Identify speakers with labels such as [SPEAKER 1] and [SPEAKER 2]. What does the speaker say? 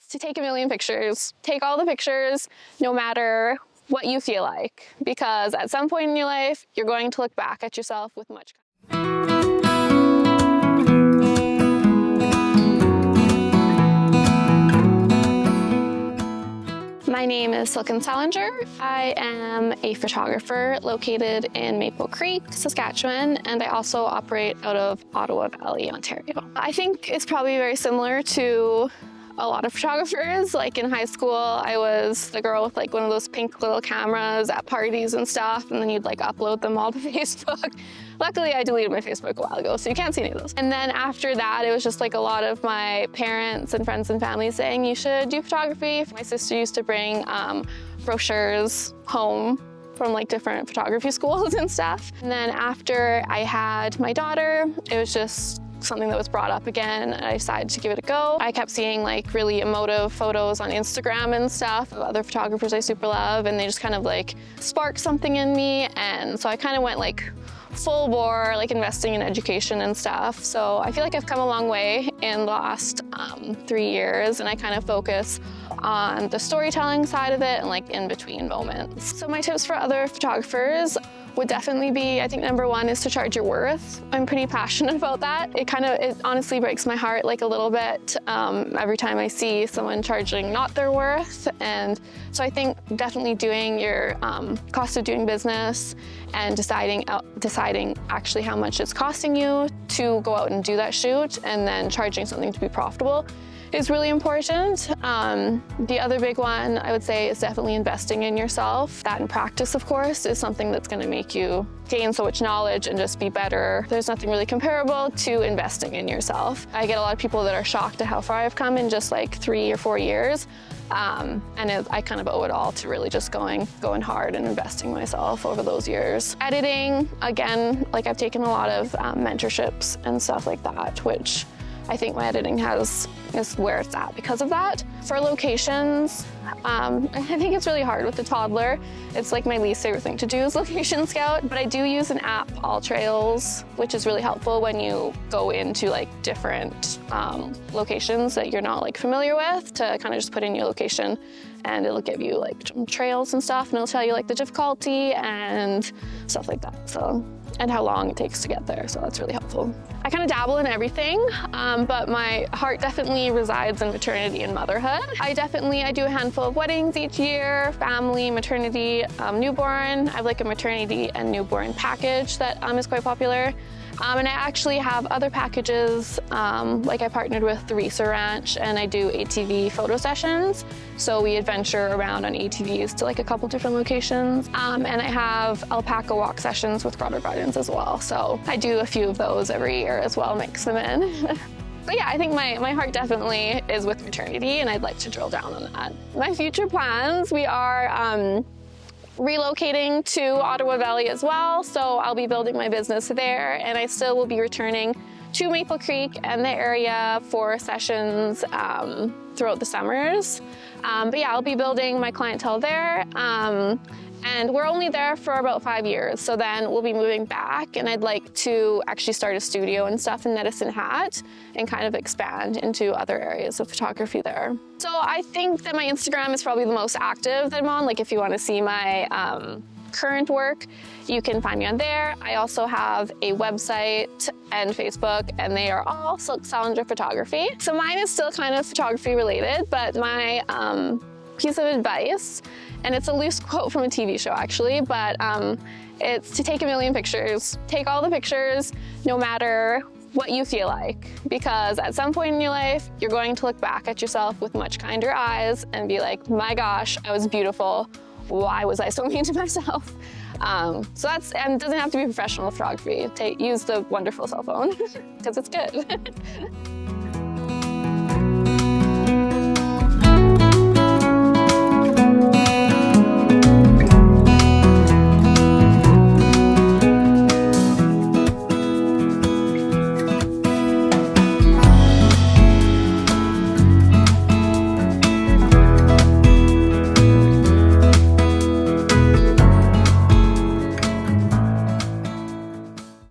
[SPEAKER 1] It's to take a million pictures. Take all the pictures, no matter what you feel like, because at some point in your life, you're going to look back at yourself with much. My name is Silken. I am a photographer located in Maple Creek, Saskatchewan, and I also operate out of Ottawa Valley, Ontario. I think it's probably very similar to a lot of photographers. Like in high school, I was the girl with like one of those pink little cameras at parties and stuff, and then you'd like upload them all to Facebook. Luckily, I deleted my Facebook a while ago, so you can't see any of those. And then after that, it was just like a lot of my parents and friends and family saying, you should do photography. My sister used to bring brochures home from like different photography schools and stuff. And then after I had my daughter, it was just something that was brought up again, and I decided to give it a go. I kept seeing like really emotive photos on Instagram and stuff of other photographers I super love, and they just kind of like sparked something in me. And so I kind of went like full bore, like investing in education and stuff. So I feel like I've come a long way in the last 3 years, and I kind of focus on the storytelling side of it and like in between moments. So my tips for other photographers would definitely be, I think number one is to charge your worth. I'm pretty passionate about that. It honestly breaks my heart like a little bit every time I see someone charging not their worth. And so I think definitely doing your cost of doing business and deciding actually how much it's costing you to go out and do that shoot, and then charging something to be profitable is really important. The other big one I would say is definitely investing in yourself. That in practice, of course, is something that's going to make you gain so much knowledge and just be better. There's nothing really comparable to investing in yourself. I get a lot of people that are shocked at how far I've come in just like 3 or 4 years. I kind of owe it all to really just going hard and investing in myself over those years. Editing, again, like I've taken a lot of mentorships and stuff like that, which I think my editing is where it's at because of that. For locations, I think it's really hard with the toddler. It's like my least favorite thing to do is location scout, but I do use an app, AllTrails, which is really helpful when you go into like different locations that you're not like familiar with, to kind of just put in your location, and it'll give you like trails and stuff, and it'll tell you like the difficulty and stuff like that. So, and how long it takes to get there, so that's really helpful. I kind of dabble in everything, but my heart definitely resides in maternity and motherhood. I do a handful of weddings each year, family, maternity, newborn. I have like a maternity and newborn package that is quite popular. And I actually have other packages, like I partnered with the Reeser Ranch, and I do ATV photo sessions. So we adventure around on ATVs to like a couple different locations. And I have alpaca walk sessions with Grotto Gardens as well. So I do a few of those every year as well, mix them in. But yeah, I think my heart definitely is with maternity, and I'd like to drill down on that. My future plans, we are relocating to Ottawa Valley as well, so I'll be building my business there, and I still will be returning to Maple Creek and the area for sessions throughout the summers. But yeah, I'll be building my clientele there, and we're only there for about 5 years, so then we'll be moving back, and I'd like to actually start a studio and stuff in Medicine Hat and kind of expand into other areas of photography there. So I think that my Instagram is probably the most active that I'm on. Like if you want to see my current work, you can find me on there. I also have a website and Facebook, and they are all Silk Salinger Photography. So mine is still kind of photography related, but my piece of advice, and it's a loose quote from a TV show actually, but it's to take a million pictures. Take all the pictures, no matter what you feel like, because at some point in your life, you're going to look back at yourself with much kinder eyes and be like, my gosh, I was beautiful. Why was I so mean to myself? So that's, and it doesn't have to be professional photography. Use the wonderful cell phone because it's good.